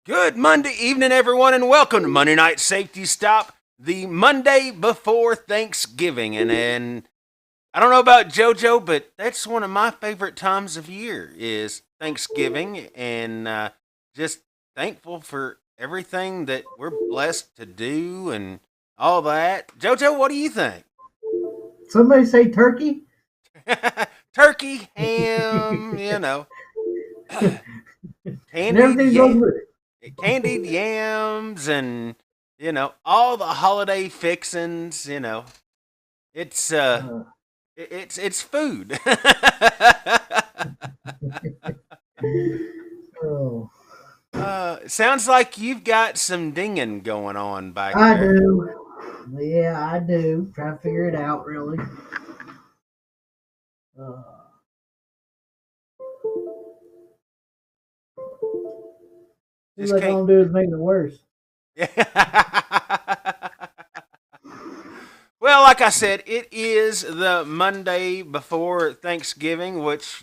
Good Monday evening, everyone, and welcome to Monday Night Safety Stop, the Monday before Thanksgiving. And I don't know about JoJo, but that's one of my favorite times of year is Thanksgiving, and just thankful for everything that we're blessed to do and all that. JoJo, what do you think? Somebody say turkey? Turkey, And ham, candied everything goes yam. with it. Candied yams and all the holiday fixins. It's Uh, it's food. oh, Sounds like you've got some dinging going on back I there. do. Yeah, I do. Trying to figure it out, really. Uh, Seems Just like can't. all I'm doing is making it worse. Well, like I said, it is the Monday before Thanksgiving, which,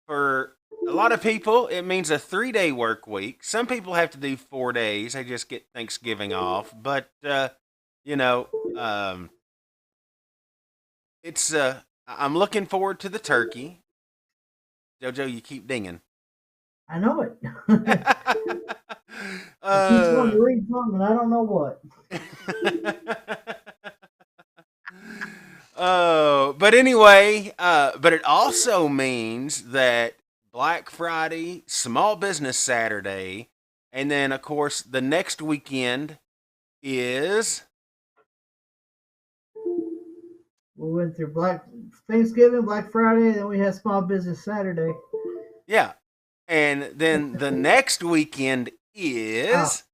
for a lot of people, it means a 3 day work week. Some people have to do 4 days. They just get Thanksgiving off. But, you know, um, I'm looking forward to the turkey. JoJo, you keep dinging. I know it. It keeps wanting uh, to read something, and I don't know what. Oh, but anyway, but it also means that Black Friday, Small Business Saturday, and then of course the next weekend is We went through Black Thanksgiving, Black Friday, and then we had Small Business Saturday. yeah, and then the next weekend Oh, is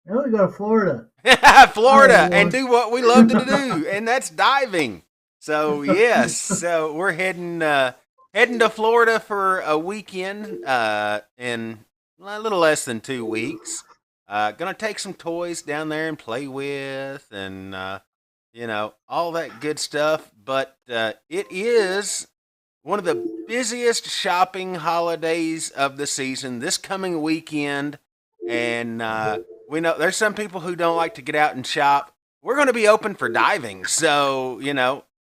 then we go to Florida. Oh, Florida and Lord. do what we love to do, and that's diving. So yes, so we're heading to Florida for a weekend in a little less than 2 weeks. Gonna take some toys down there and play with, and all that good stuff. But it is one of the busiest shopping holidays of the season this coming weekend, and we know there's some people who don't like to get out and shop. We're going to be open for diving, so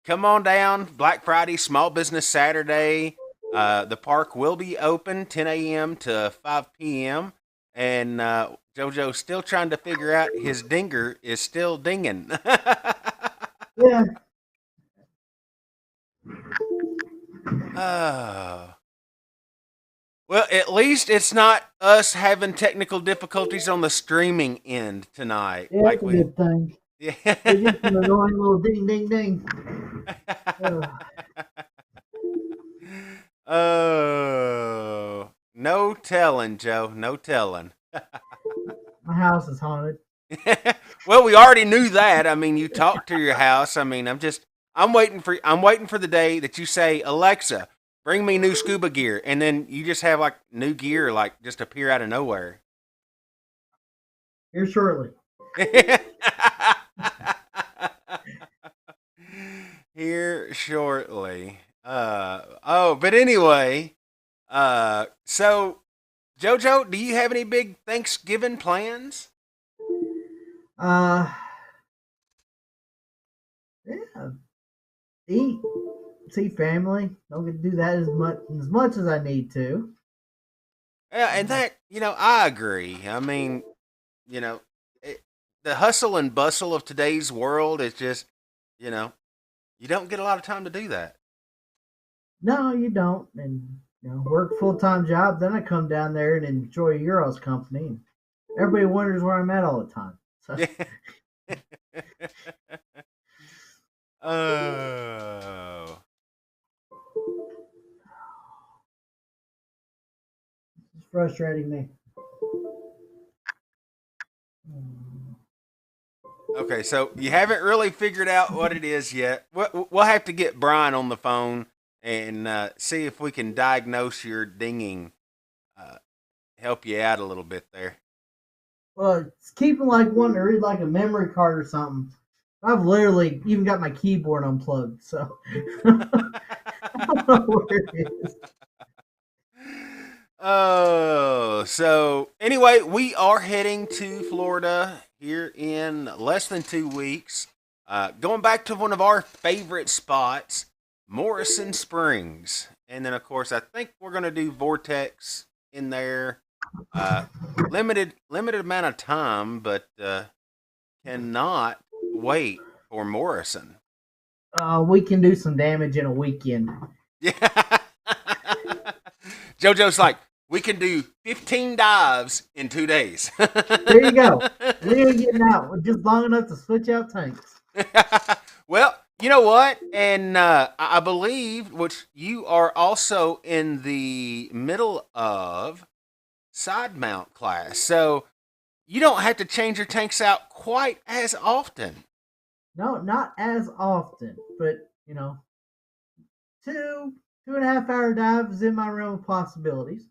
come on down. Black Friday, Small Business Saturday. The park will be open 10 a.m. to 5 p.m. And JoJo's still trying to figure out his dinger is still dinging. Yeah, Oh. Well, at least it's not us having technical difficulties on the streaming end tonight. yeah, Like that's a we. good thing. Yeah. It's just an annoying little ding, ding, ding. Uh, Oh. No telling, Joe. No telling. my house is haunted. Well, we already knew that. I mean, you talked to your house. I mean, I'm waiting for the day that you say, "Alexa, bring me new scuba gear." And then you just have like new gear like just appear out of nowhere. Here shortly. Here shortly. But anyway, so Jojo, do you have any big Thanksgiving plans? Uh, yeah, eat, see family. Don't get to do that as much as I need to. Yeah, and that I agree. I mean, you know, it, the hustle and bustle of today's world is just, you know, you don't get a lot of time to do that. No, you don't, and work full time job. Then I come down there and enjoy your all's company. And everybody wonders where I'm at all the time. So Oh. it's frustrating me. Mm. Okay, so you haven't really figured out what it is yet. We'll have to get Brian on the phone and see if we can diagnose your dinging, uh, help you out a little bit there. Well, it's keeping like wanting to read like a memory card or something. I've literally even got my keyboard unplugged, so I don't know where it is. Oh, So anyway, we are heading to Florida here in less than 2 weeks. Going back to one of our favorite spots, Morrison Springs, and then of course I think we're gonna do Vortex in there. Uh, limited amount of time, but cannot wait for Morrison. We can do some damage in a weekend. Yeah. JoJo's like, we can do 15 dives in 2 days. There you go. We ain't getting out. We're just long enough to switch out tanks. Well, you know what? And I believe, which you are also in the middle of side mount class. So you don't have to change your tanks out quite as often. No, not as often, but two and a half hour dive is in my realm of possibilities.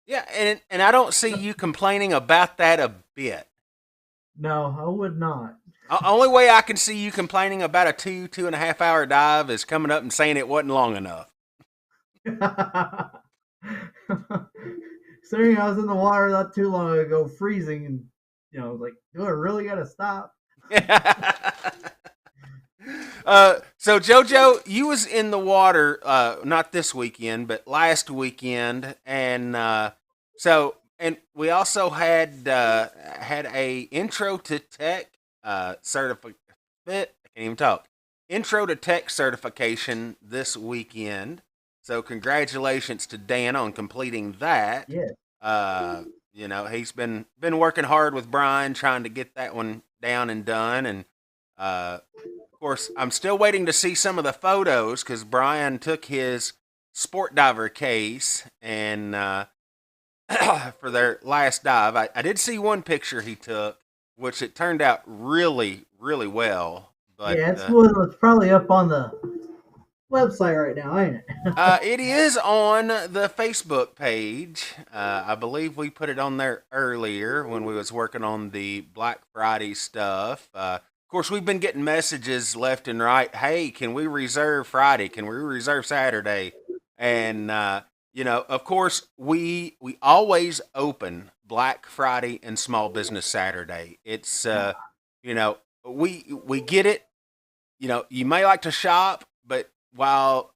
Yeah, and I don't see you complaining about that a bit. No, I would not. Only way I can see you complaining about a 2.5 hour dive is coming up and saying it wasn't long enough. Considering I was in the water not too long ago, freezing, and I was like, do I really gotta stop? So JoJo, you was in the water, not this weekend, but last weekend, and and we also had a intro to tech certificate. I can't even talk. Intro to tech certification this weekend. So congratulations to Dan on completing that. Yeah. He's been working hard with Brian trying to get that one down and done, and of course, I'm still waiting to see some of the photos because Brian took his sport diver case and for their last dive. I did see one picture he took, which it turned out really, really well. But yeah, it's probably up on the website right now, ain't it? It is on the Facebook page. I believe we put it on there earlier when we was working on the Black Friday stuff. Of course, we've been getting messages left and right. Hey, can we reserve Friday? Can we reserve Saturday? And of course, we always open Black Friday and Small Business Saturday. It's we get it. You may like to shop, but while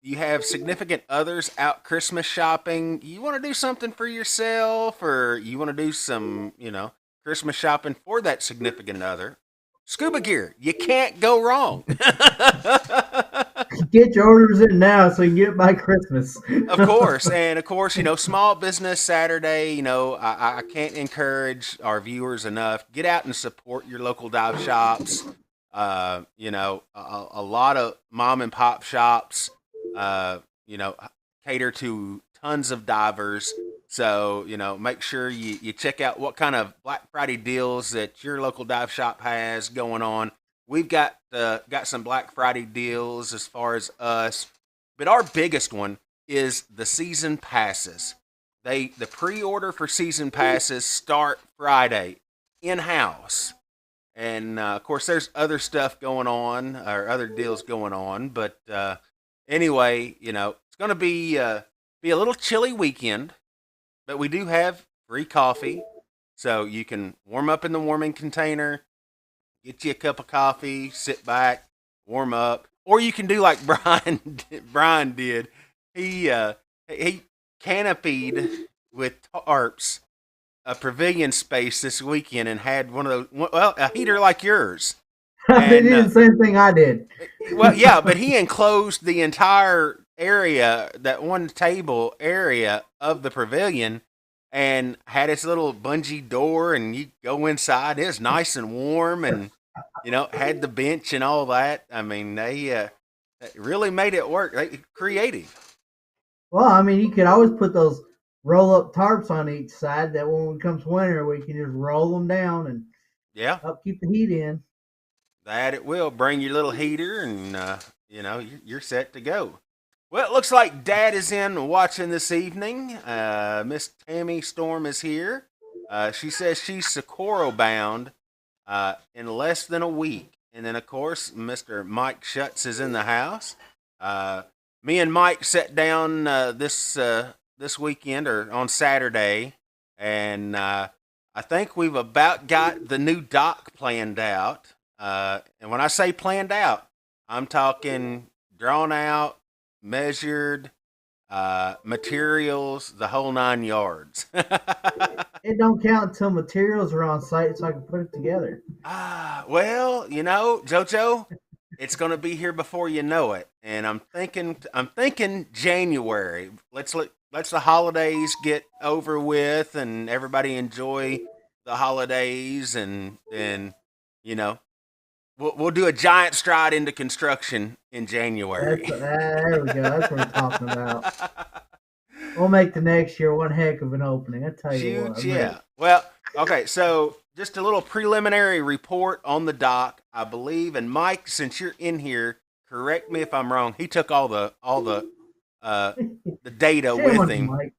you have significant others out Christmas shopping, you want to do something for yourself, or you want to do some, Christmas shopping for that significant other. Scuba gear, you can't go wrong. Get your orders in now so you can get it by Christmas. Of course, and of course, Small Business Saturday. I can't encourage our viewers enough. Get out and support your local dive shops. A lot of mom and pop shops, cater to tons of divers. So, make sure you check out what kind of Black Friday deals that your local dive shop has going on. We've got some Black Friday deals as far as us, but our biggest one is the season passes. The pre-order for season passes start Friday in-house. And of course, there's other stuff going on, or other deals going on. But anyway, it's going to be a little chilly weekend, but we do have free coffee, so you can warm up in the warming container, get you a cup of coffee, sit back, warm up, or you can do like Brian did. He canopied with tarps a pavilion space this weekend and had one of those, a heater like yours. They did the same thing I did. Well, yeah, but he enclosed the entire area, that one table area of the pavilion, and had his little bungee door, and you go inside. It was nice and warm, and had the bench and all that. I mean, they really made it work. Creative. Well, I mean, you could always put those roll-up tarps on each side. That when it comes winter, we can just roll them down and help keep the heat in. That it will. Bring your little heater, and you're set to go. Well, it looks like Dad is in watching this evening. Miss Tammy Storm is here. She says she's Socorro bound in less than a week. And then, of course, Mr. Mike Schutz is in the house. Me and Mike sat down this weekend, or on Saturday, and I think we've about got the new dock planned out. And when I say planned out, I'm talking drawn out, measured, materials, the whole 9 yards. It don't count until materials are on site, so I can put it together. Well, JoJo, it's going to be here before you know it, and I'm thinking January. Let's the holidays get over with, and everybody enjoy the holidays, and then you know we'll do a giant stride into construction in That's January. there we go. That's what we're talking about. We'll make the next year one heck of an opening. I tell you what, Shoot, I'm ready. yeah. Well, okay, so just a little preliminary report on the dock, I believe. And Mike, since you're in here, correct me if I'm wrong. He took uh, the data Shame with on you, him, Mike.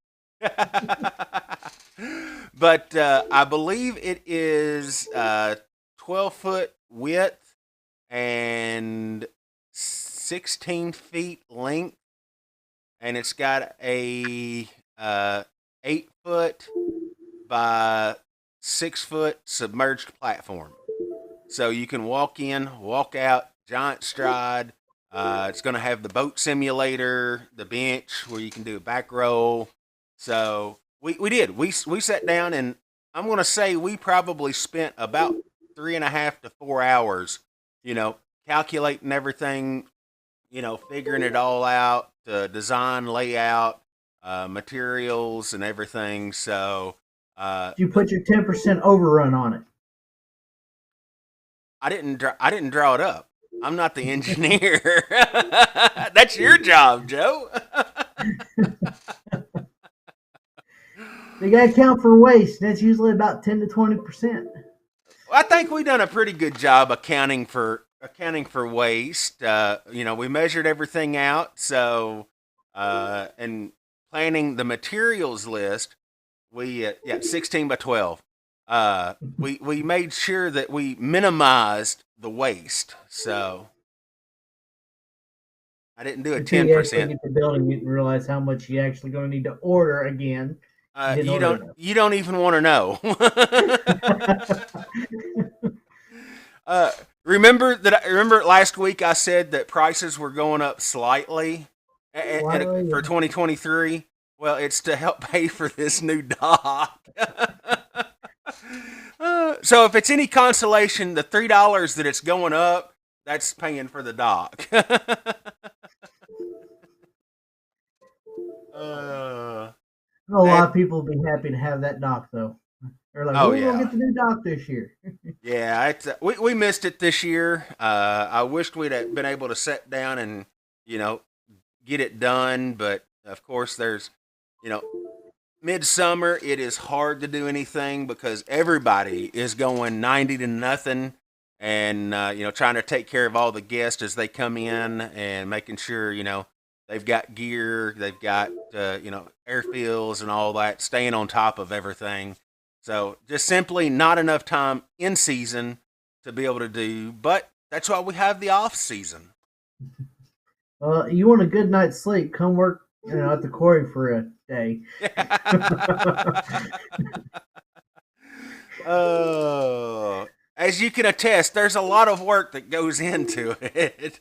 but I believe it is 12-foot width and 16 feet length, and it's got a 8 foot by 6 foot submerged platform. So you can walk in, walk out, giant stride. It's going to have the boat simulator, the bench where you can do a back roll. So we did. We sat down, and I'm going to say we probably spent about 3.5 to 4 hours, you know, calculating everything, figuring it all out, design, layout, materials, and everything. So You put your 10% overrun on it. I didn't draw it up. I'm not the engineer. That's your job, Joe. You got to count for waste. That's usually about 10 to 20%. I think we done a pretty good job accounting for waste. We measured everything out. So, and planning the materials list, we 16 by 12. We made sure that we minimized the waste. So I didn't do a Until ten you actually percent. get the building, you realize how much you actually going to need to order again. You didn't You order don't enough. you don't even want to know. uh, remember last week I said that prices were going up slightly Slightly. for 2023. Well, it's to help pay for this new dock. So if it's any consolation, the $3 that it's going up, that's paying for the dock. uh, I know a lot and of people will be happy to have that dock, though. They're like, oh "When we gonna yeah, get the new dock this year?" yeah. We missed it this year. I wished we'd have been able to sit down and you know get it done, but of course there's you know midsummer, it is hard to do anything because everybody is going 90 to nothing, and trying to take care of all the guests as they come in, and making sure they've got gear, they've got airfields and all that, staying on top of everything. So just simply not enough time in season to be able to do, but that's why we have the off season. You want a good night's sleep? Come work, at the quarry for a day. Oh, as you can attest, there's a lot of work that goes into it.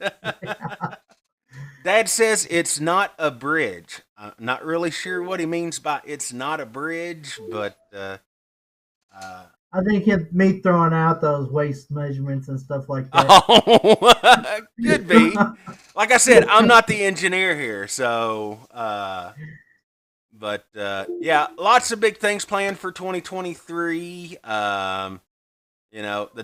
Dad says it's not a bridge. I'm not really sure what he means by it's not a bridge, but uh, I think me throwing out those waist measurements and stuff like that. oh, could be. Like I said, I'm not the engineer here, so but yeah, lots of big things planned for 2023. The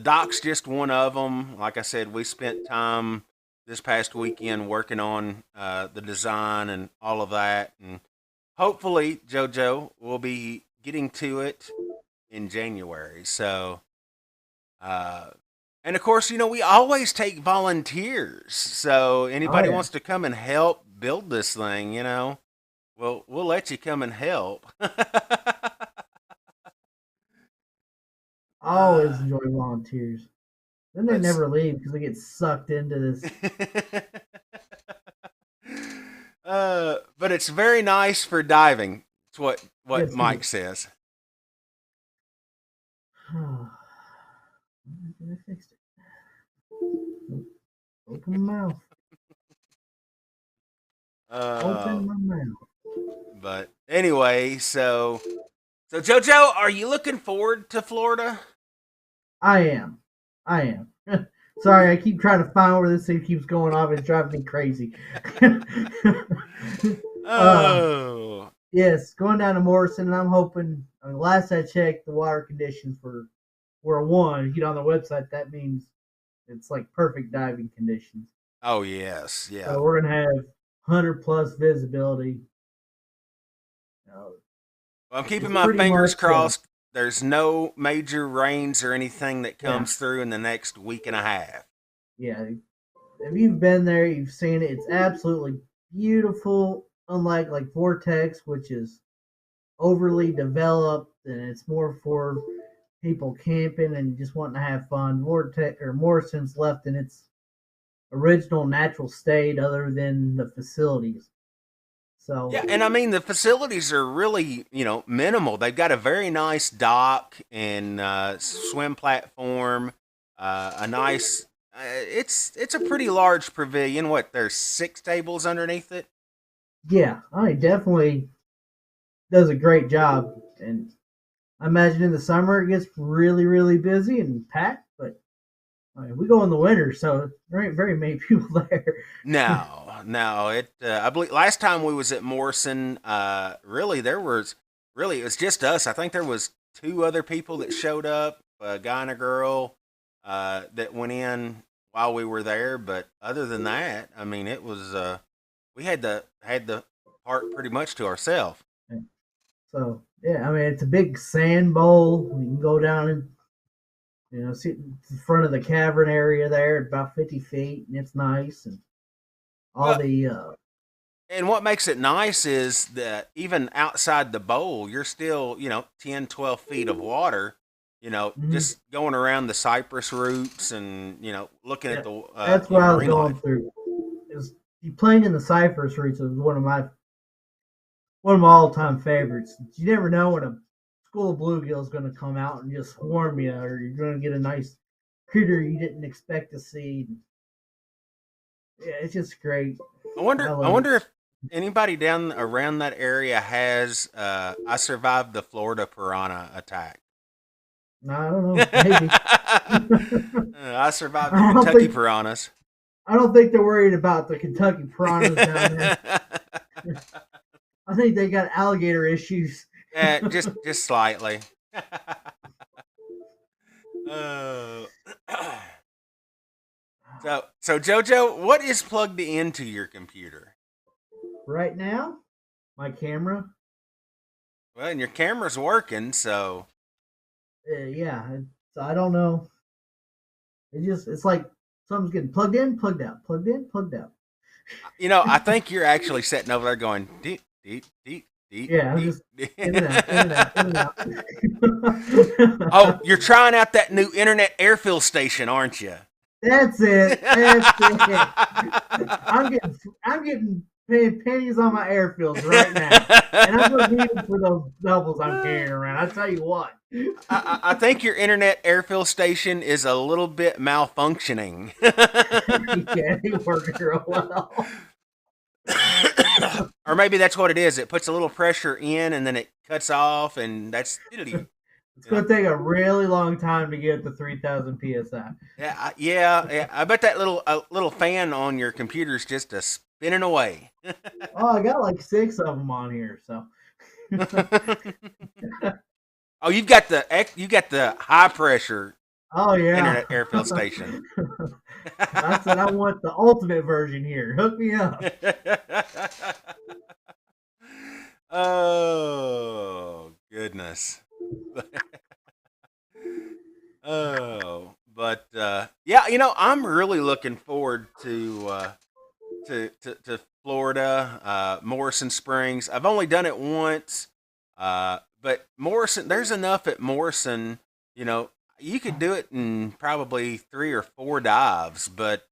dock's just one of them. Like I said, we spent time this past weekend working on the design and all of that, and hopefully, JoJo will be getting to it in January. So, uh, and of course, we always take volunteers. So Oh anybody yeah, wants to come and help build this thing, we'll let you come and help. I always enjoy volunteers. Then they let's never leave because they get sucked into this. but it's very nice for diving. It's what Yes, it Mike is. says. I fixed it. Open my mouth. Uh, Open my mouth. but anyway, so JoJo, are you looking forward to Florida? I am. I am. Sorry, I keep trying to find where this thing keeps going off. It's driving me crazy. uh, Oh, yes, going down to Morrison, and I'm hoping. I mean, last I checked, the water conditions were a one. You get on the website, that means it's like perfect diving conditions. oh yes, yeah. So we're gonna have 100 plus visibility. Uh, Well, I'm keeping it's my pretty fingers much crossed. There's no major rains or anything that yeah, comes through in the next week and a half. yeah. If you've been there, you've seen it. It's absolutely beautiful. Unlike like Vortex, which is overly developed and it's more for people camping and just wanting to have fun. Vortex or Morrison's left in its original natural state, other than the facilities. Yeah, So and I mean the facilities are really, minimal. They've got a very nice dock and swim platform, a nice. It's a pretty large pavilion. What, there's 6 tables underneath it. yeah, I definitely does a great job. And I imagine in the summer it gets really, really busy and packed, but I mean, we go in the winter, so there ain't very many people there. No, no. I believe last time we was at Morrison, really it was just us. I think there was 2 other people that showed up, a guy and a girl, that went in while we were there. But other than that, I mean, it was we had the park pretty much to ourselves. So yeah, I mean it's a big sand bowl. You can go down and sit in front of the cavern area there at about 50 feet, and it's nice. And all Well, the and what makes it nice is that even outside the bowl, you're still, 10, 12 feet of water, mhm, just going around the cypress roots and, looking at yeah, the, that's what I was marine going life. through. Is playing in the Cypress Roots is one of my all time favorites. You never know when a school of bluegill is going to come out and just swarm you, or you're going to get a nice critter you didn't expect to see. Yeah, it's just great. I I love it. wonder if anybody down around that area has, I survived the Florida piranha attack. No, I don't know. Maybe. I survived the I don't Kentucky think piranhas. I don't think they're worried about the Kentucky piranhas down there. I think they got alligator issues. just slightly. Oh. So Jojo, what is plugged into your computer? Right now, my camera, Well, and your camera's working, so yeah. So I don't know. It's like something's getting plugged in, plugged out, plugged in, plugged out. I think you're actually sitting over there going deep, deep, deep, deep, Yeah, I'm deep. just in and out, in and out, in and out. Oh, you're trying out that new internet airfill station, aren't you? That's it. That's it. I'm getting paid pennies on my air fills right now, and I'm gonna need them for those doubles I'm carrying around. I tell you what. I think your internet airfill station is a little bit malfunctioning. Yeah, they work real well. Or maybe that's what it is. It puts a little pressure in and then it cuts off, and that's, It's gonna take a really long time to get to 3,000 psi. Yeah, yeah. I bet that little fan on your computer is just a spinning away. Oh, I got like 6 of them on here, so. Oh, you got the high pressure Oh yeah. internet airfield station. I said I want the ultimate version here. Hook me up. Oh goodness. Oh, but yeah, I'm really looking forward to Florida, Morrison Springs. I've only done it once, but Morrison, there's enough at Morrison. You know, you could do it in probably 3 or 4 dives, but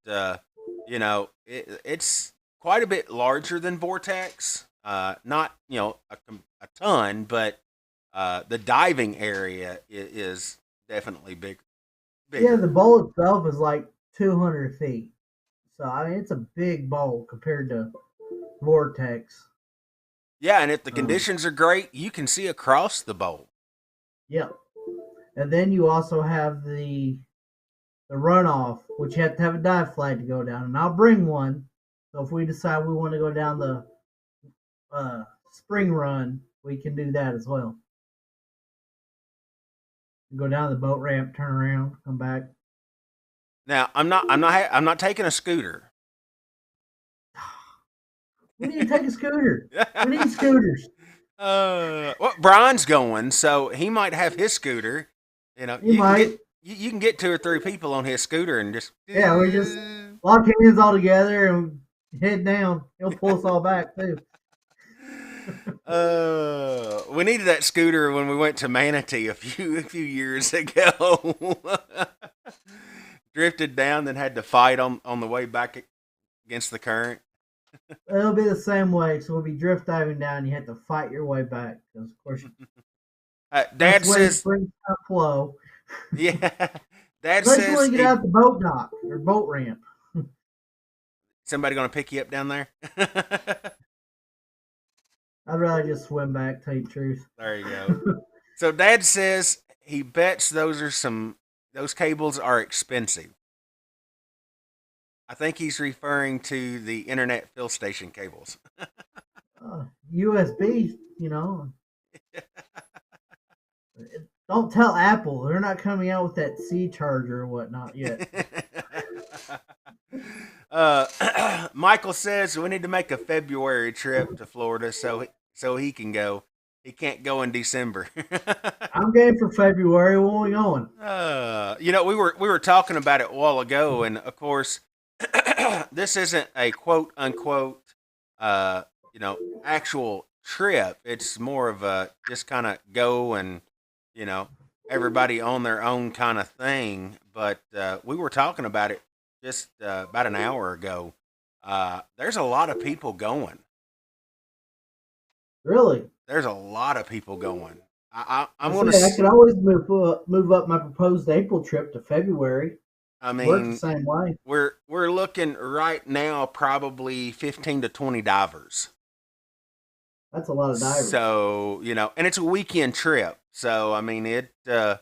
it's quite a bit larger than Vortex. Not a ton, but the diving area is definitely Yeah, bigger. the bowl itself is like 200 feet. So I mean, it's a big bowl compared to Vortex. Yeah, and if the Um, conditions are great, you can see across the bowl. yep. And then you also have the runoff, which you have to have a dive flag to go down. And I'll bring one. So if we decide we want to go down the spring run, we can do that as well. Go down the boat ramp, turn around, come back. Now, I'm not taking a scooter. We need to take a scooter. We need scooters. Well, Brian's going, so he might have his scooter. You know, You might. you can get two or three people on his scooter and just. Yeah, we just lock hands all together and head down. He'll pull us all back too. We needed that scooter when we went to Manatee a few years ago. Drifted down, then had to fight on the way back against the current. It'll be the same way. So we'll be drift diving down. You have to fight your way back because, of course, best Dad way to says, spring flow. yeah. Dad Especially when says you get he out the boat dock or boat ramp. somebody gonna pick you up down there. I'd rather just swim back. Tell you the truth. There you go. So Dad says he bets those cables are expensive. I think he's referring to the internet fill station cables. USB, don't tell Apple. They're not coming out with that C charger or whatnot yet. Michael says we need to make a February trip to Florida so he can go. He can't go in December. I'm game for February. When are we going? We were talking about it a while ago, and of course, this isn't a quote unquote, actual trip. It's more of a just kind of go and you know everybody on their own kind of thing. But we were talking about it just about an hour ago. There's a lot of people going. Really? There's a lot of people going. I'm I gonna. say I could always move up my proposed April trip to February. I Works the mean, same way. we're looking right now probably 15 to 20 divers. That's a lot of divers. So and it's a weekend trip. So I mean, that's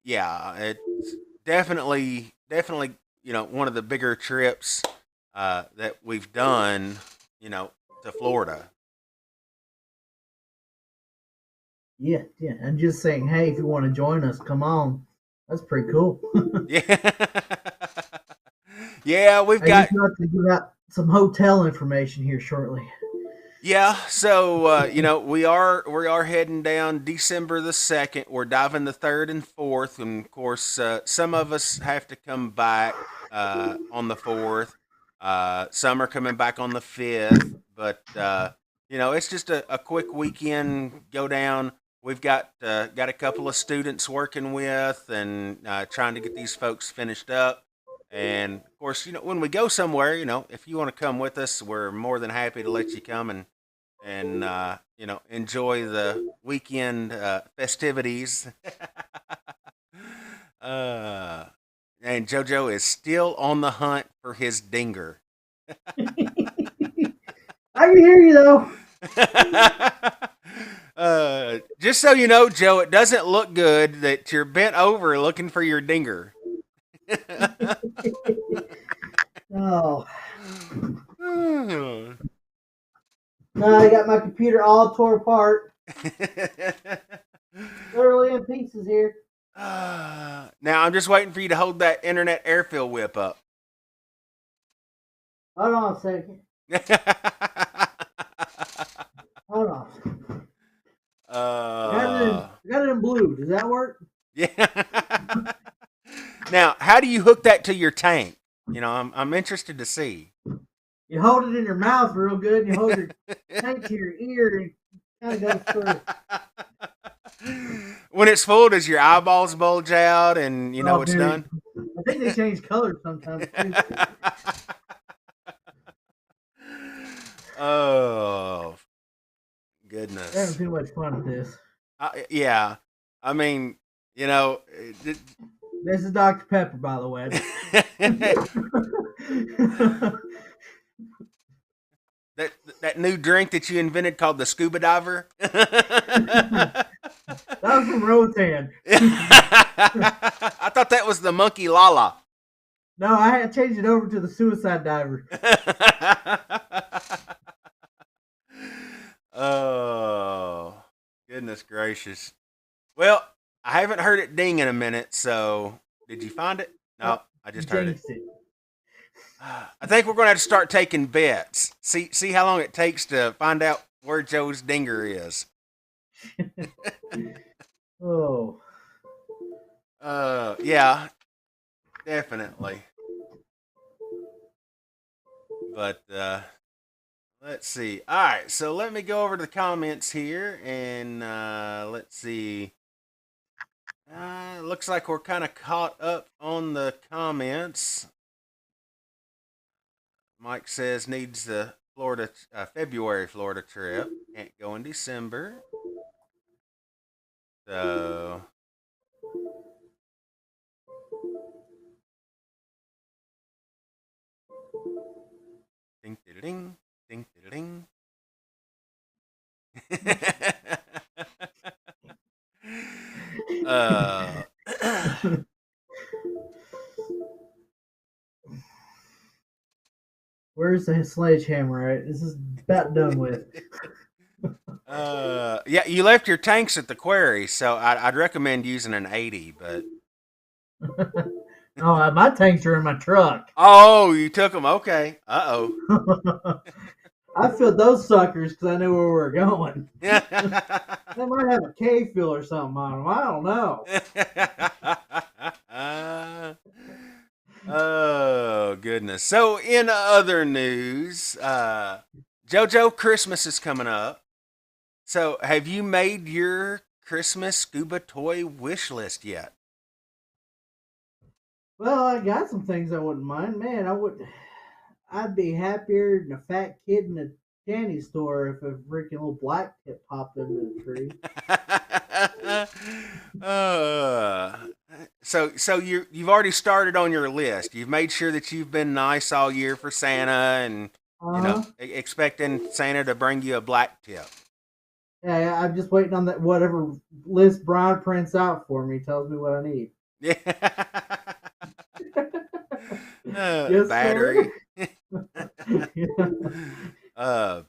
yeah, it's definitely one of the bigger trips that we've done. To Florida. Yeah, yeah. And just saying, hey, if you want to join us, come on. That's pretty cool. Yeah. Yeah, we've I just got. got to give out some hotel information here shortly. Yeah, so we are heading down December the 2nd. We're diving the 3rd and 4th, and of course, some of us have to come back on the 4th. Some are coming back on the 5th, but it's just a quick weekend. Go down. We've got a couple of students working with and trying to get these folks finished up. And of course, when we go somewhere, if you want to come with us, we're more than happy to let you come and enjoy the weekend festivities. uh, and JoJo is still on the hunt for his dinger. I can hear you though. Just so you know, Joe, it doesn't look good that you're bent over looking for your dinger. Oh. No, I got my computer all tore apart. Literally in pieces here. Now I'm just waiting for you to hold that internet airfill whip up. Hold on a second. Hold on. I got it in blue. Does that work? Yeah. Now, how do you hook that to your tank? I'm interested to see. You hold it in your mouth real good, and you hold your tank to your ear, and it kind of goes through. When it's full, does your eyeballs bulge out and it's dude. done? I think they change colors sometimes too. Oh, They're having goodness. too much fun with this. Yeah. I mean, you know, This is Dr. Pepper, by the way. that that new drink that you invented called the Scuba Diver. That was from Rotan. I thought that was the Monkey Lala. No, I had to change it over to the Suicide Diver. Oh, goodness gracious. Well, I haven't heard it ding in a minute, so did you find it? Oh, No, I you just heard it. jinxed it. I think we're going to have to start taking bets. See how long it takes to find out where Joe's dinger is. Oh, Yeah, definitely. But let's see. All right, so let me go over to the comments here, and let's see. Looks like we're kind of caught up on the comments. Mike says needs the Florida February Florida trip. Can't go in December. So ding ding ding ding ding. uh, where's the sledgehammer? Right, this is about done with. yeah, you left your tanks at the quarry, so I'd recommend using an 80. But Oh, my tanks are in my truck. oh, you took them. Okay. Uh I filled those suckers because I knew where we were going. oh. They might have a cave fill or something on them. I don't know. Oh goodness! So, in other news, JoJo Christmas is coming up. So, have you made your Christmas scuba toy wish list yet? Well, I got some things I wouldn't mind. Man, I'd be happier than a fat kid in a candy store if a freaking little black tip popped into the tree. uh, so you've already started on your list. You've made sure that you've been nice all year for Santa, and Uh huh. expecting Santa to bring you a black tip. Yeah, I'm just waiting on that whatever list Brian prints out for me tells me what I need. Yeah. Yes, Battery. sir. Yeah.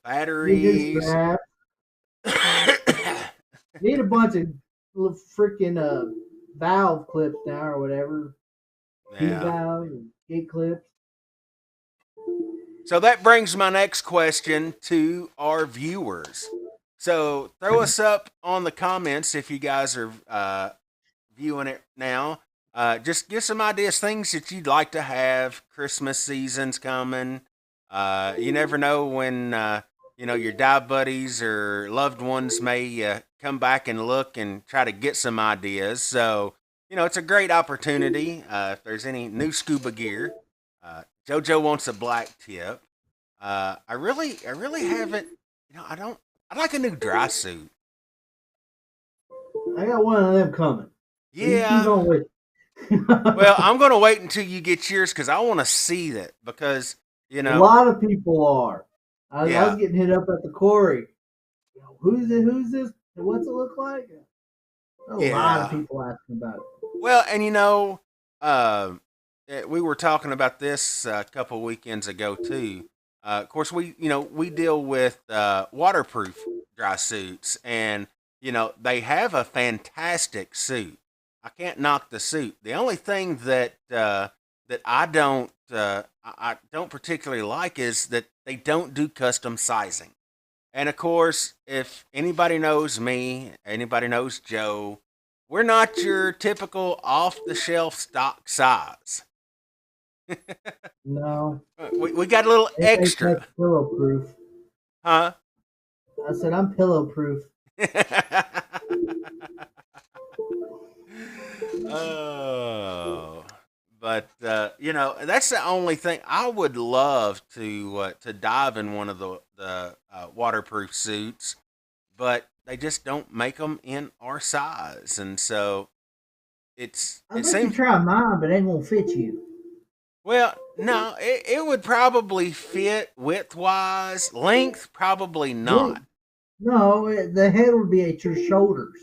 Need new Batteries. straps. Need a bunch of little freaking valve clips now or whatever. P Yeah. valves and gate clips. So that brings my next question to our viewers. So throw us up on the comments if you guys are viewing it now. Just give some ideas, things that you'd like to have. Christmas season's coming. You never know when your dive buddies or loved ones may come back and look and try to get some ideas. So it's a great opportunity. If there's any new scuba gear, JoJo wants a black tip. I really haven't. I don't. I like a new dry suit. I got one of them coming. So you keep Yeah. on with. Well, I'm going to wait until you get yours because I want to see that because A lot of people are. I was yeah, getting hit up at the quarry. Who's it? Who's this? What's it look like? A lot of yeah. people asking about it. Well, and uh, we were talking about this a couple weekends ago too. Of course, we deal with waterproof dry suits, and they have a fantastic suit. I can't knock the suit. The only thing that I don't particularly like is that they don't do custom sizing. And of course, if anybody knows me, anybody knows Joe, we're not your typical off the shelf stock size. No, We got a little they make us extra, pillow proof. huh? I said I'm pillow proof. Oh, but that's the only thing I would love to dive in one of the waterproof suits, but they just don't make them in our size, and so I'd it let you seems. try mine, but it ain't gonna fit you. Well, no, it would probably fit width wise. Length, probably Wait, not. no, the head would be at your shoulders.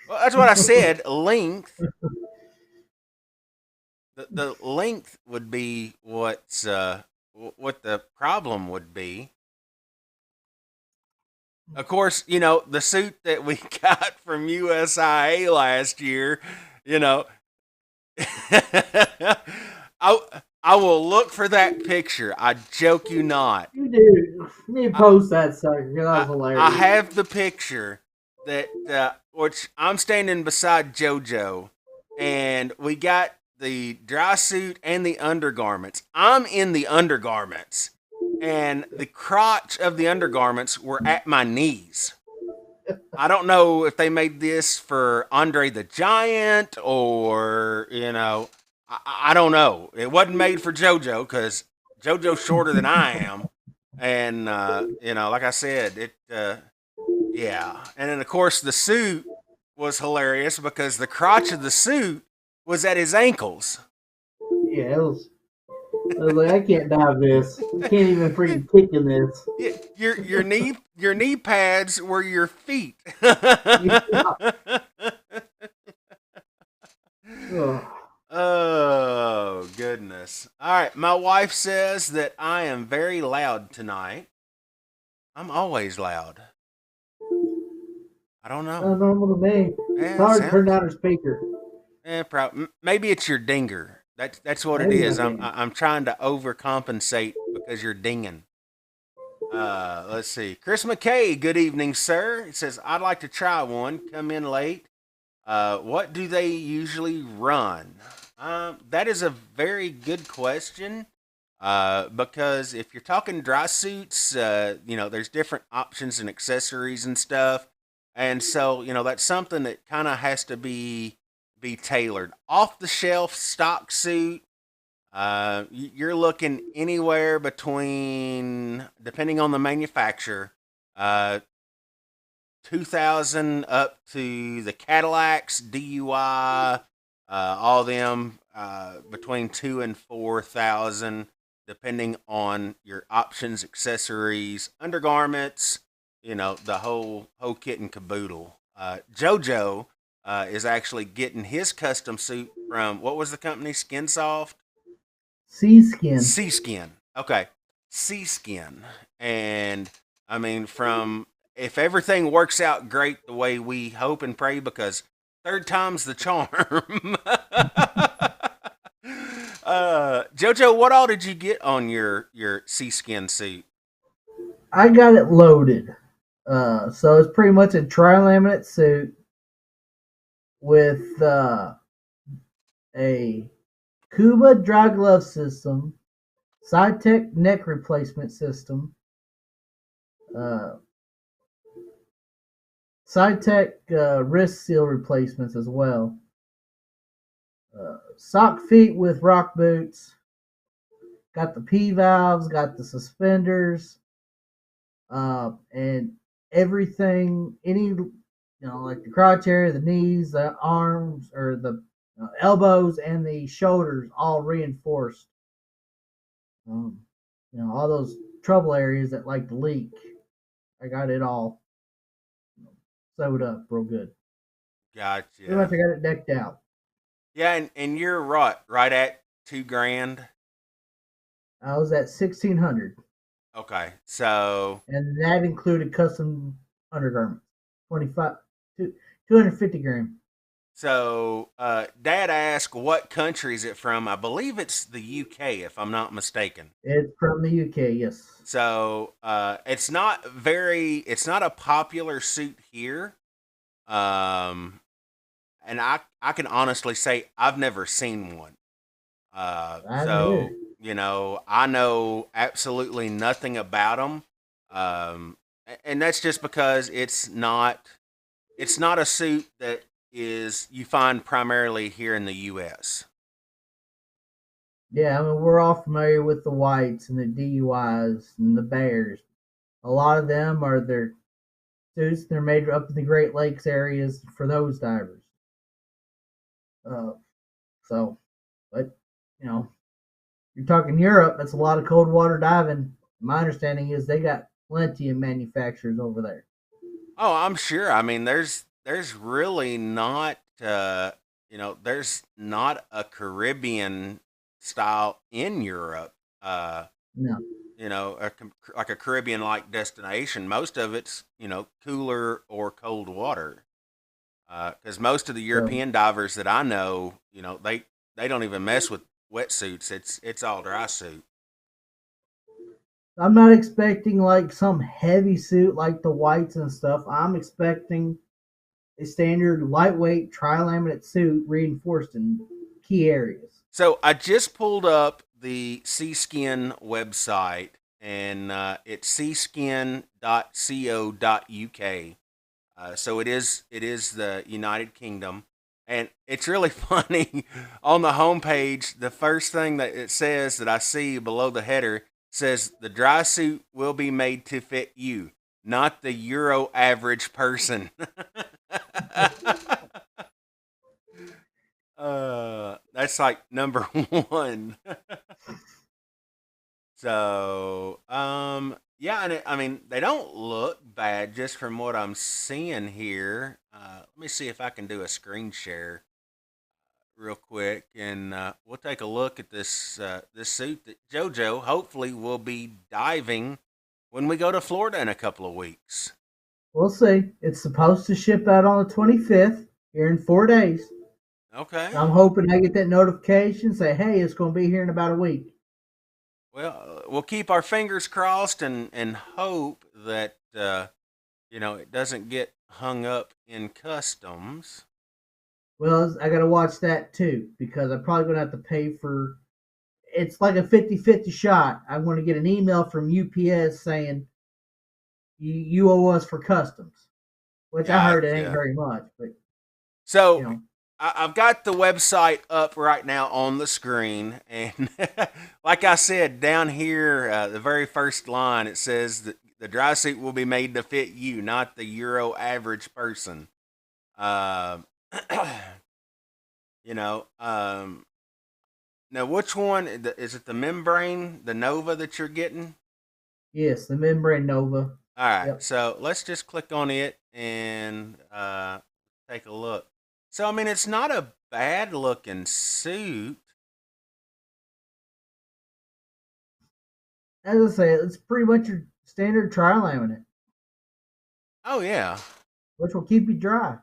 Well, that's what I said. Length, the length would be what the problem would be. Of course, the suit that we got from USIA last year, you know, I I will look for that picture. I joke you not. You do. You need to I, post that sucker. That was I hilarious. have the picture that which I'm standing beside JoJo, and we got the dry suit and the undergarments. I'm in the undergarments, and the crotch of the undergarments were at my knees. I don't know if they made this for Andre the Giant or I don't know. It wasn't made for JoJo because JoJo's shorter than I am, and like I said, it yeah. And then of course the suit was hilarious because the crotch of the suit was at his ankles. Yeah, it was. I was like, I can't dive this. I can't even freaking kick in this. Yeah, your knee pads were your feet. Yeah. Ugh. Oh, goodness. All right. My wife says that I am very loud tonight. I'm always loud. I don't know. Not normal to me. It's Yeah, hard to turn sounds. down her speaker. Maybe it's your dinger. That's what it Maybe is. my I'm thing. I'm trying to overcompensate because you're dinging. Let's see. Chris McKay. Good evening, sir. He says I'd like to try one. Come in late. What do they usually run? That is a very good question. Because if you're talking dry suits, there's different options and accessories and stuff, and so that's something that kind of has to be tailored. Off the shelf stock suit, you're looking anywhere between, depending on the manufacturer, uh, 2000 up to the Cadillacs, DUI, all them between 2 and 4,000, depending on your options, accessories, undergarments, the whole kit and caboodle. JoJo is actually getting his custom suit from, what was the company? Skinsoft? Sea skin. Sea Skin. Okay. Sea Skin. And I mean, from if everything works out great the way we hope and pray, because third time's the charm. Jojo, what all did you get on your sea skin suit? I got it loaded. So it's pretty much a tri-laminate suit with a Scuba dry glove system, SciTech neck replacement system, uh, SciTech wrist seal replacements as well, sock feet with rock boots, got the P valves, got the suspenders, and everything, like the crotch area, the knees, the arms, or the elbows and the shoulders all reinforced. Um, all those trouble areas that like to leak. I got it all sewed up real good. Pretty much Gotcha. I got it decked out. Yeah, and you're right at 2 grand. I was at 1,600, Okay, so and that included custom undergarments. 25, 250 gram. Dad asked, "What country is it from?" I believe it's the UK, if I'm not mistaken. It's from the UK, yes. So, it's not a popular suit here. Um, and I can honestly say I've never seen one. I haven't either. I know absolutely nothing about them. And that's just because it's not a suit that is you find primarily here in the U.S. Yeah, I mean, we're all familiar with the whites and the DUIs and the bears. A lot of them are their suits. They're made up in the Great Lakes areas for those divers. Uh, so, but you know, you're talking Europe. That's a lot of cold water diving. My understanding is they got plenty of manufacturers over there. Oh, I'm sure. I mean, there's really not there's not a Caribbean style in Europe. Uh, No, like a Caribbean like destination. Most of it's cooler or cold water. Because most of the so European divers that I know, they don't even mess with wetsuits. It's all dry suit. I'm not expecting like some heavy suit like the whites and stuff. I'm expecting a standard lightweight tri-laminate suit reinforced in key areas. So I just pulled up the Seaskin website, and it's seaskin.co.uk. So it is the United Kingdom, and it's really funny. On the homepage, the first thing that it says that I see below the header says the dry suit will be made to fit you, not the Euro average person. That's like number one. So, yeah, and I mean, they don't look bad just from what I'm seeing here. Let me see if I can do a screen share real quick, and we'll take a look at this suit that JoJo hopefully will be diving when we go to Florida in a couple of weeks. We'll see. It's supposed to ship out on the 25th here in 4 days. Okay. I'm hoping I get that notification say, "Hey, it's going to be here in about a week." Well, we'll keep our fingers crossed and hope that it doesn't get hung up in customs. Well, I got to watch that too because I'm probably going to have to pay for. It's like a 50-50 shot. I'm going to get an email from UPS saying you owe us for customs, which I heard it ain't Gotcha. very much, but you So know, I've got the website up right now on the screen, and like I said, down here, the very first line, it says that the dry suit will be made to fit you, not the Euro average person. Uh, you know, um, Now which one is it? The membrane, the Nova that you're getting? yes, the membrane nova. All right, Yep. so let's just click on it and take a look. So I mean, it's not a bad looking suit. As I say, it's pretty much your standard tri laminate, Oh yeah. which will keep you dry.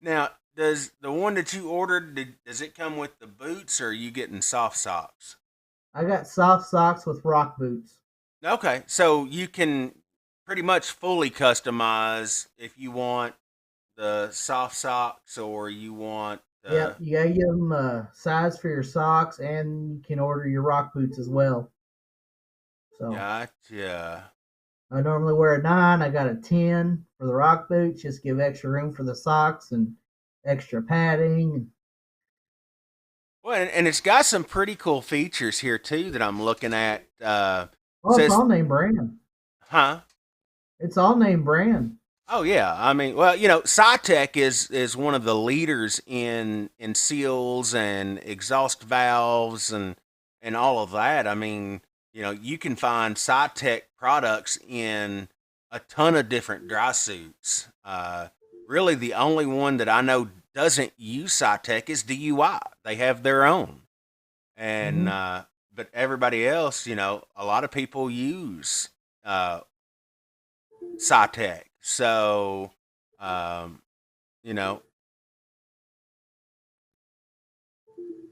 Now, does the one that you ordered does it come with the boots, or are you getting soft socks? I got soft socks with rock boots. Okay, so you can pretty much fully customize if you want the soft socks or you want Yep, the. you gotta give them a size for your socks, and you can order your rock boots as well. So Gotcha. I normally wear a 9. I got a 10 for the rock boots. Just give extra room for the socks and extra padding. Well, and it's got some pretty cool features here too that I'm looking at. Oh, it's Says, all name brand. huh? It's all name brand. Oh yeah, I mean, well, Cytec is one of the leaders in seals and exhaust valves and all of that. I mean, you can find Cytec products in a ton of different dry suits. Really, the only one that I know doesn't use Cytec is DUI. They have their own, and Hmm. but everybody else, a lot of people use uh, Cytec. So, um, you know,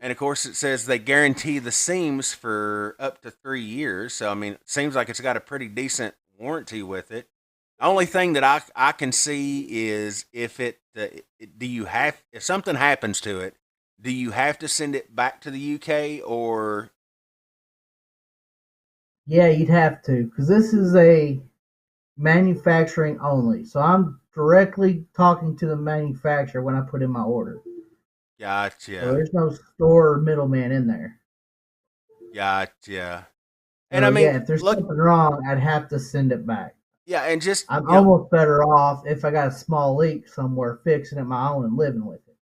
and of course it says they guarantee the seams for up to 3 years. So, I mean, it seems like it's got a pretty decent warranty with it. The only thing that I can see is do you have, if something happens to it, do you have to send it back to the UK or, Yeah, you'd have to because this is a manufacturing only. So I'm directly talking to the manufacturer when I put in my order. So gotcha, there's no store or middleman in there. gotcha. And I So mean, yeah, if there's look, something wrong, I'd have to send it back. yeah, and just I'm almost better off if I got a small leak somewhere fixing it my own and living with it.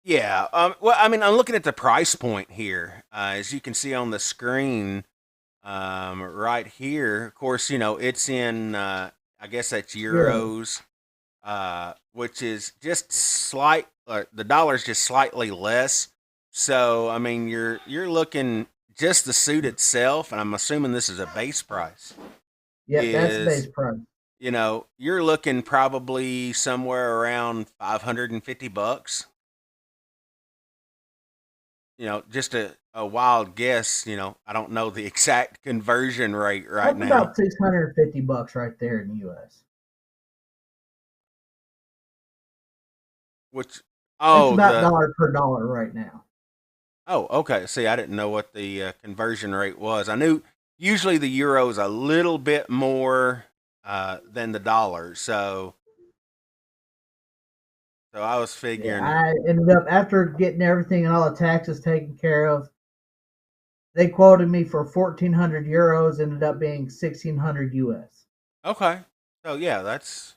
yeah. Well, I mean, I'm looking at the price point here, as you can see on the screen, right here. Of course, it's in. I guess that's Euros. euros, which is just slight. The dollar's just slightly less. So, I mean, you're looking just the suit itself, and I'm assuming this is a base price. Yep, that's the base Is price. you're looking probably somewhere around $550. Just a wild guess. I don't know the exact conversion rate right That's now. about $650 right there in the U.S. Which, It's oh, about dollar per dollar right now. okay. See, I didn't know what the conversion rate was. I knew usually the euro is a little bit more than the dollar. So I was Yeah, figuring, I ended up after getting everything and all the taxes taken care of. They quoted me for 1,400 euros. Ended up being 1,600 US. okay. So yeah, that's.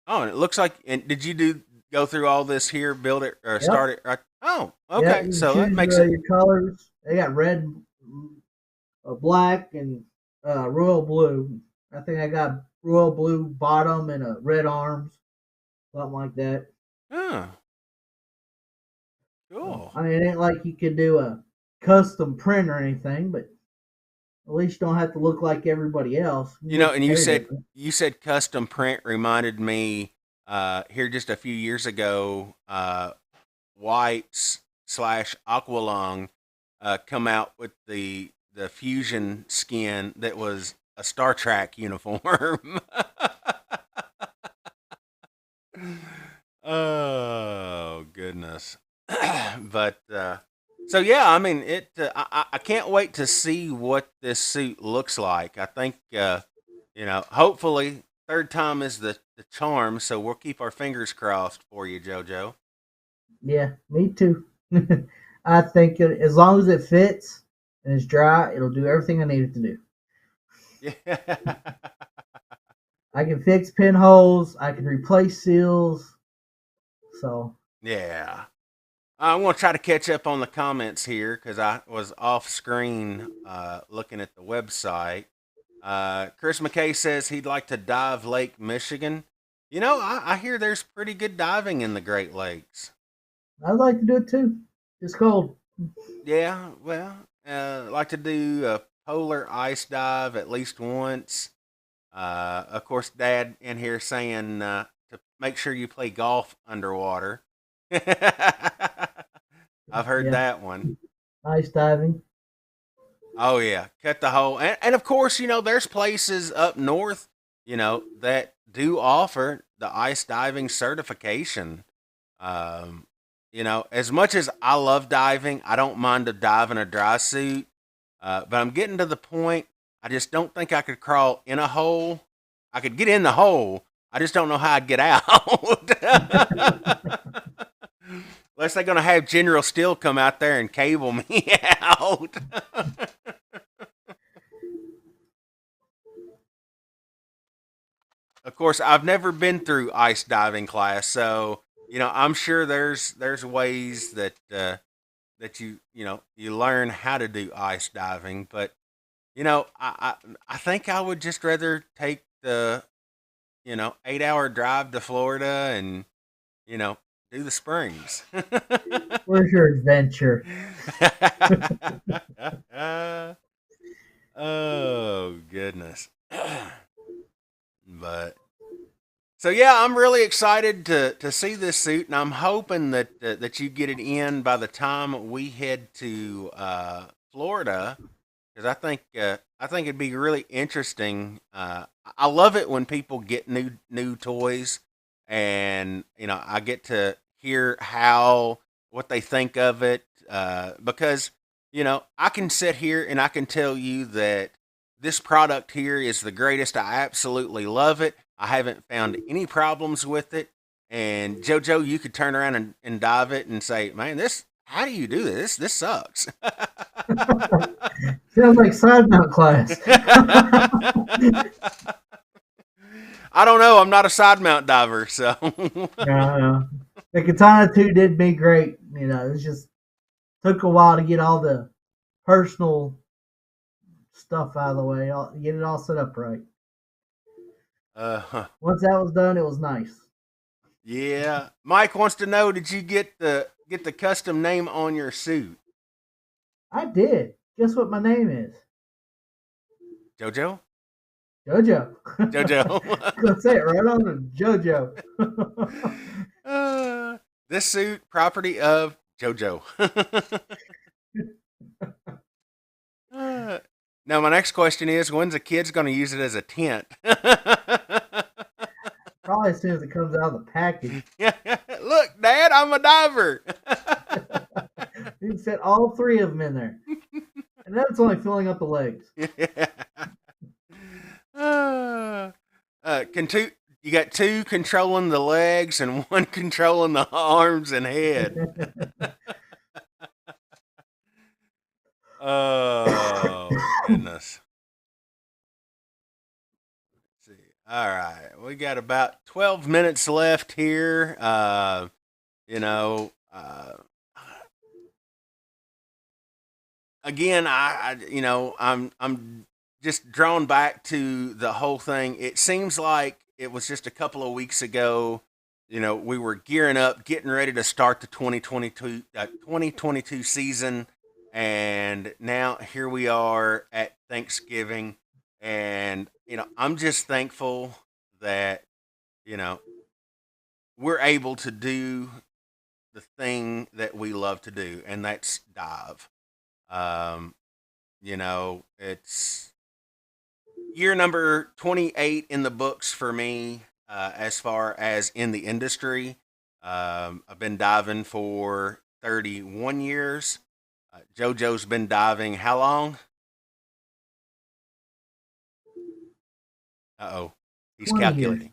Oh, and it looks like. And did you go through all this here, build it or Yep. start it? Right? Oh, Yeah, okay. you can So that choose makes it. your colors. They got red, black, and royal blue. I think I got royal blue bottom and a red arms, something like that. Oh, So, cool. I mean, it ain't like you could do a custom print or anything, but at least you don't have to look like everybody else. You get And your you hair said different. you said custom print reminded me here just a few years ago, Whites slash Aqualung come out with the fusion skin that was a Star Trek uniform. Oh goodness. But so yeah, I mean it. I can't wait to see what this suit looks like. I think hopefully third time is the charm. So we'll keep our fingers crossed for you, JoJo. Yeah, me too. I think as long as it fits and it's dry, it'll do everything I need it to do. Yeah. I can fix pinholes. I can replace seals. So Yeah. I'm going to try to catch up on the comments here because I was off screen looking at the website. Chris McKay says he'd like to dive Lake Michigan. I hear there's pretty good diving in the Great Lakes. I'd like to do it too. It's cold. Yeah, well, like to do a polar ice dive at least once. Of course, Dad in here saying to make sure you play golf underwater. I've heard Yeah, that one. ice diving. Oh yeah, cut the hole, and of course, there's places up north, that do offer the ice diving certification. Um, as much as I love diving, I don't mind to dive in a dry suit. But I'm getting to the point. I just don't think I could crawl in a hole. I could get in the hole. I just don't know how I'd get out. Unless they're gonna have General Steel come out there and cable me out. Of course, I've never been through ice diving class, so I'm sure there's ways that you learn how to do ice diving. But I think I would just rather take the 8-hour drive to Florida and you know do the springs. Where's your adventure? Oh goodness. But so yeah, I'm really excited to see this suit, and I'm hoping that you get it in by the time we head to Florida, because I think it'd be really interesting. I love it when people get new toys, and I get to hear how what they think of it, because I can sit here and I can tell you that this product here is the greatest. I absolutely love it. I haven't found any problems with it. And JoJo, you could turn around and dive it and say, "Man, this how do you do this? This sucks. Sounds like side mount class. I don't know. I'm not a side mount diver, so. uh, the Katana 2 did me great. It just took a while to get all the personal stuff out of the way, get it all set up right. uh, Once that was done, it was nice. yeah. Mike wants to know: did you get the custom name on your suit? I did. Guess what my name is? JoJo. JoJo. JoJo. Gonna say it right on the JoJo. uh, this suit, property of JoJo. Now, my next question is: when's the kid's going to use it as a tent? Probably as soon as it comes out of the package. Look, Dad, I'm a diver. You can fit all three of them in there. And that's only filling up the legs. Can two? You got two controlling the legs and one controlling the arms and head. Oh goodness. Let's see. All right, we got about 12 minutes left here. You know, again, I'm just drawn back to the whole thing. It seems like it was just a couple of weeks ago. We were gearing up, getting ready to start the 2022 season, and now here we are at Thanksgiving, and I'm just thankful that you know we're able to do the thing that we love to do, and that's dive. Um, it's year number 28 in the books for me as far as in the industry. I've been diving for 31 years. JoJo's been diving how long? Uh oh. He's 20 years. calculating.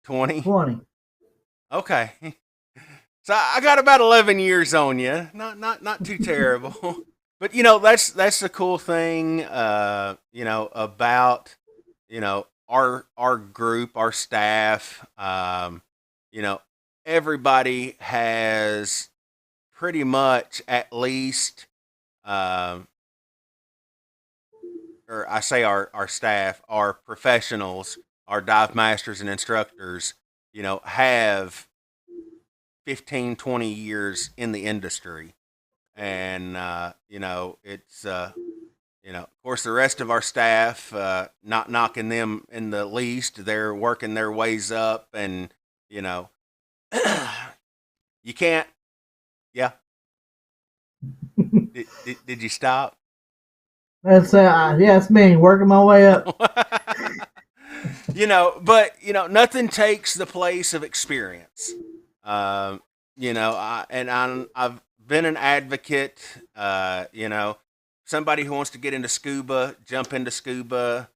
20? 20. Okay. So I got about 11 years on you. Not too terrible. But that's the cool thing about our group, our staff. You know everybody has pretty much at least um or I say our staff, our professionals, our dive masters and instructors, have 15, 20 years in the industry. And, it's, of course, the rest of our staff, not knocking them in the least, they're working their ways up. And, you know, you can't, yeah. Did you stop? That's yeah, it's me working my way up. Nothing takes the place of experience. I've been an advocate. Somebody who wants to get into scuba, jump into scuba.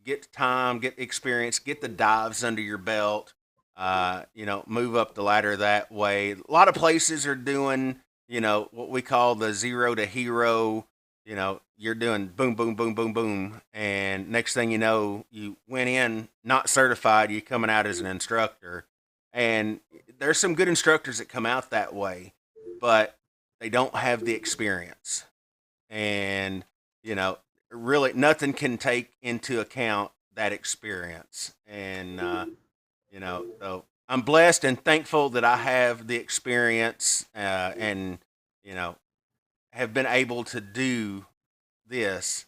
Get time, get experience, get the dives under your belt. Move up the ladder that way. A lot of places are doing, what we call the zero to hero. You're doing boom, boom, boom, boom, boom. And next thing you know, you went in not certified, you're coming out as an instructor. And there's some good instructors that come out that way, but they don't have the experience. And, really nothing can take into account that experience. And, so I'm blessed and thankful that I have the experience and, have been able to do this,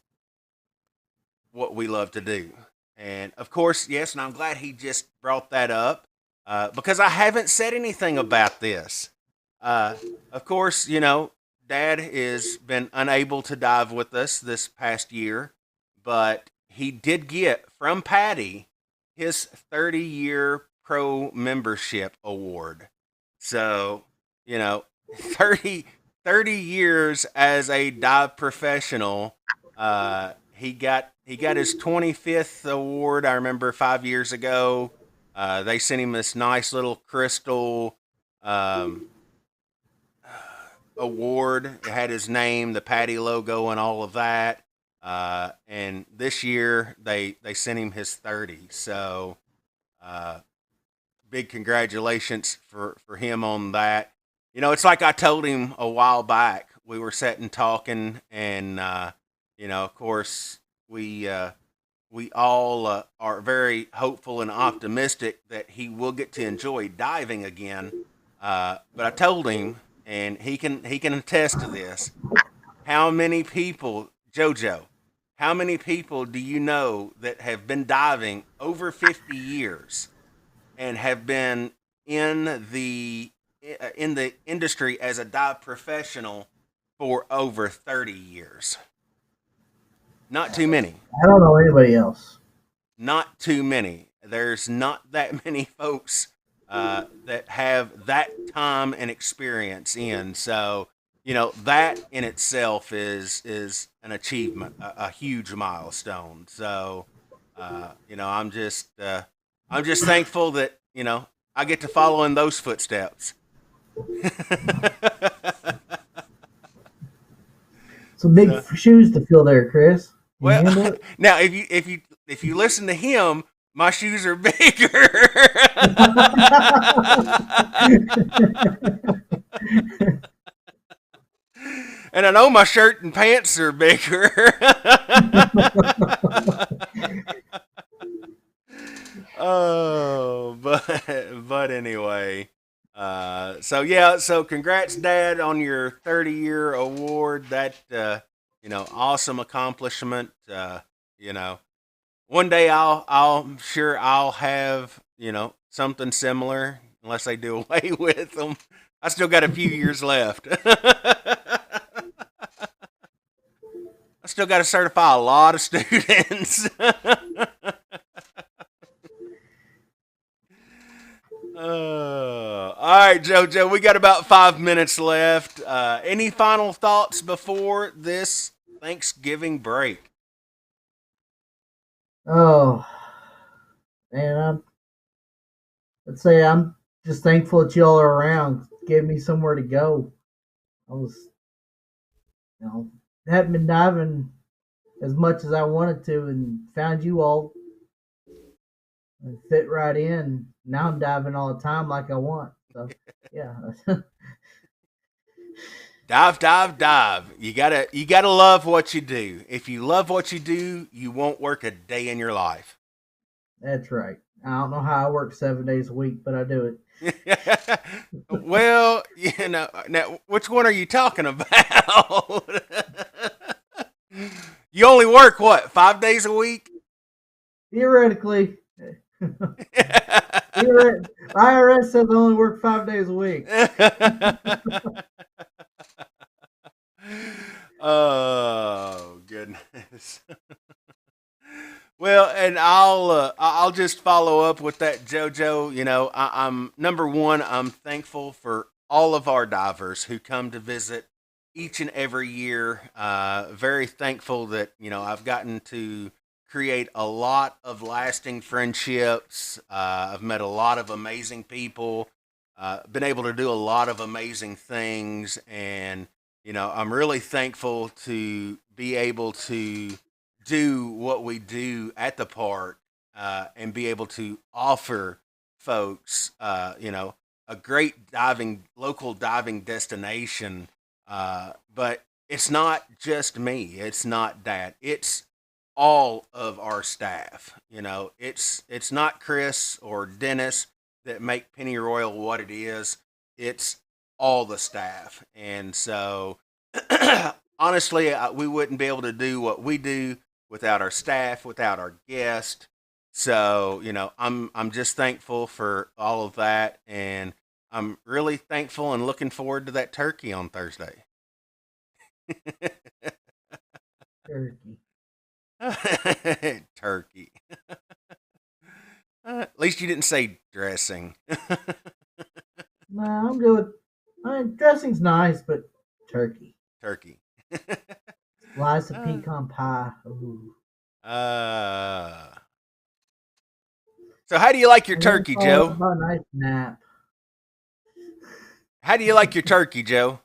what we love to do. And of course, yes, and I'm glad he just brought that up because I haven't said anything about this. Of course, Dad has been unable to dive with us this past year, but he did get from Patty his 30-year pro membership award. So, 30, 30 years as a dive professional. He got his 25th award. I remember 5 years ago. They sent him this nice little crystal. Um, award. It had his name, the Patty logo, and all of that. And this year they sent him his 30. So uh, big congratulations for him on that. You know, it's like I told him a while back. We were sitting talking, and of course, we all are very hopeful and optimistic that he will get to enjoy diving again. But I told him, and he can attest to this. How many people, JoJo? How many people do you know that have been diving over 50 years and have been in the industry as a dive professional for over 30 years? Not too many. I don't know anybody else. Not too many. There's not that many folks that have that time and experience in. So, that in itself is an achievement, a huge milestone. So, I'm just thankful that I get to follow in those footsteps. Some big So, shoes to fill there, Chris. Can you well, handle it? now if you listen to him, my shoes are bigger. And I know my shirt and pants are bigger. Oh, but anyway. So yeah, so congrats, Dad, on your 30-year award. That awesome accomplishment. You know, one day I'm sure I'll have something similar, unless they do away with them. I still got a few years left. I still got to certify a lot of students. All right, JoJo, we got about 5 minutes left. Any final thoughts before this Thanksgiving break? Oh, and let's say I'm just thankful that y'all are around. Gave me somewhere to go. I was, you know, hadn't been diving as much as I wanted to, and found you all and fit right in. Now I'm diving all the time like I want. So, yeah. Dive, dive, dive. You gotta love what you do. If you love what you do, you won't work a day in your life. That's right. I don't know how I work 7 days a week, but I do it. Well, now which one are you talking about? You only work what, 5 days a week? Theoretically, IRS says I only work 5 days a week. Oh goodness. Well, and I'll just follow up with that, JoJo. I'm number one. I'm thankful for all of our divers who come to visit each and every year. Very thankful that I've gotten to create a lot of lasting friendships. I've met a lot of amazing people. Been able to do a lot of amazing things, and I'm really thankful to be able to do what we do at the park, and be able to offer folks, a great local diving destination. But it's not just me. It's not Dad. It's all of our staff. It's not Chris or Dennis that make Pennyroyal what it is. It's all the staff, and so honestly, we wouldn't be able to do what we do without our staff, without our guests. So I'm just thankful for all of that, and I'm really thankful and looking forward to that turkey on Thursday. Turkey. Turkey. At least you didn't say dressing. Nah, I'm good. Dressing's nice, but turkey. Turkey. Slice of uh, pecan pie. Ooh. uh, so, how do you like your And then turkey, follow up Joe? about a nice nap. How do you like your turkey, Joe?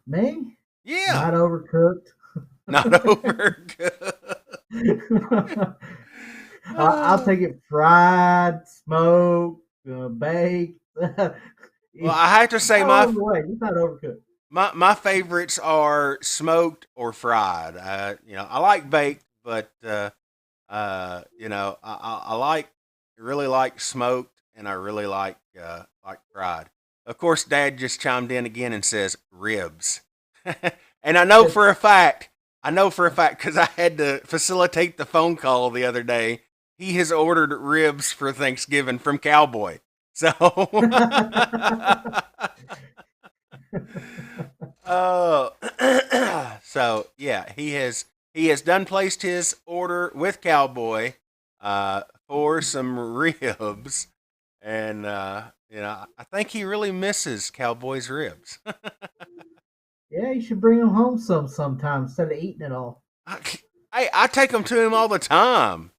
Me? Yeah, Not overcooked. not overcooked. I'll take it fried, smoked, baked. Well, It's I have to say all over the way. It's not overcooked. my favorites are smoked or fried. I like baked, but I really like smoked, and I really like fried. Of course, Dad just chimed in again and says ribs, and I know for a fact because I had to facilitate the phone call the other day. He has ordered ribs for Thanksgiving from Cowboy, so. Oh, so yeah, he has done placed his order with Cowboy for some ribs, and I think he really misses Cowboy's ribs. Yeah, you should bring them home sometime instead of eating it all. I take them to him all the time.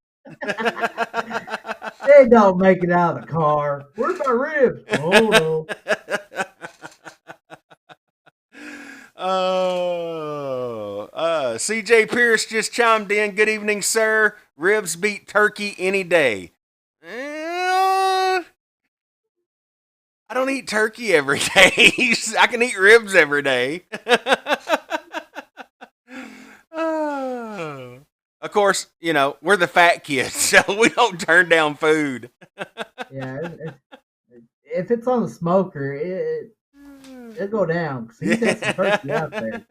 They don't make it out of the car. Where's my ribs? Oh no. Oh, CJ Pierce just chimed in. Good evening, sir. Ribs beat turkey any day. I don't eat turkey every day. I can eat ribs every day. Oh. Of course, we're the fat kids, so we don't turn down food. Yeah, if it's on the smoker, it'll go down because he's got some turkey out there.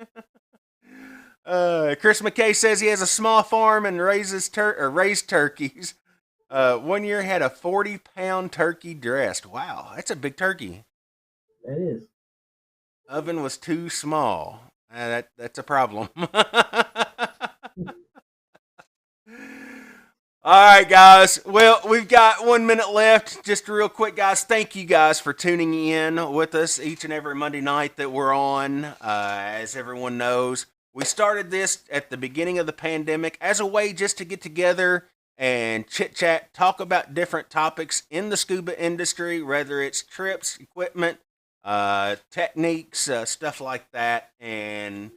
Chris McKay says he has a small farm and raised turkeys. One year had a 40-pound turkey dressed. Wow, that's a big turkey. It is. Oven was too small. That's a problem. All right, guys. Well, we've got 1 minute left. Just real quick, guys. Thank you guys for tuning in with us each and every Monday night that we're on. As everyone knows, we started this at the beginning of the pandemic as a way just to get together and chit chat, talk about different topics in the scuba industry, whether it's trips, equipment, techniques, stuff like that. And,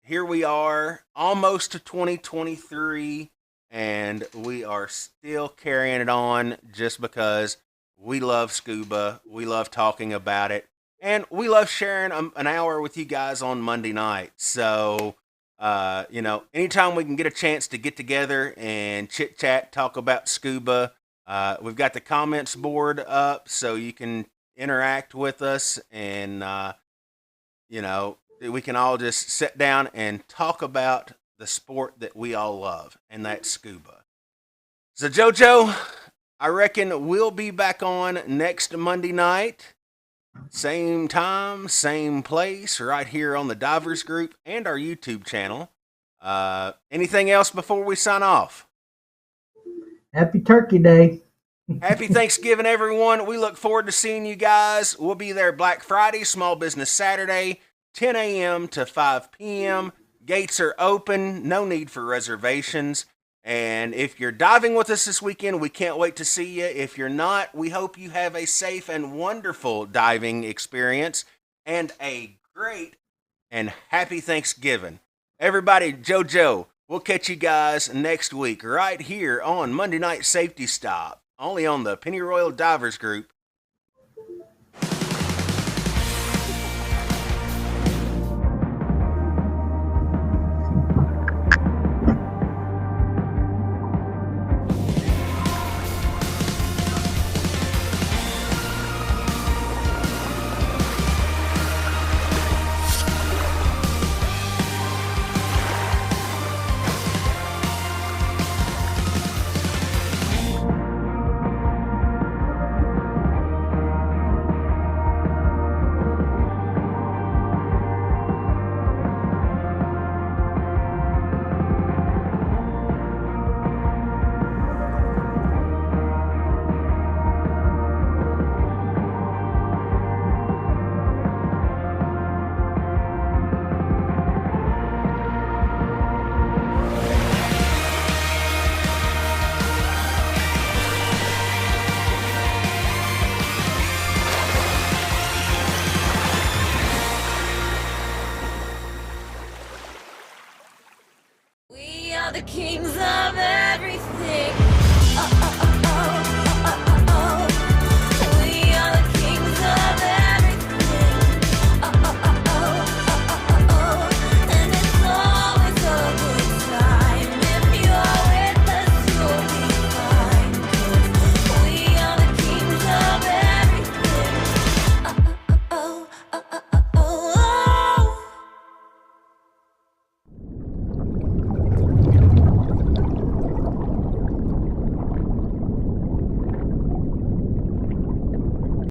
here we are almost to 2023. And we are still carrying it on just because we love scuba. We love talking about it. And we love sharing an hour with you guys on Monday night. So, anytime we can get a chance to get together and chit chat, talk about scuba, we've got the comments board up so you can interact with us and, we can all just sit down and talk about the sport that we all love, and that's scuba. So, JoJo, I reckon we'll be back on next Monday night. Same time, same place, right here on the Divers Group and our YouTube channel. Anything else before we sign off? Happy Turkey Day. Happy Thanksgiving, everyone. We look forward to seeing you guys. We'll be there Black Friday, Small Business Saturday, 10 a.m. to 5 p.m. Gates are open, no need for reservations. And if you're diving with us this weekend, we can't wait to see you. If you're not, we hope you have a safe and wonderful diving experience and a great and happy Thanksgiving. Everybody, JoJo, we'll catch you guys next week right here on Monday Night Safety Stop, only on the Pennyroyal Divers Group. are the kings of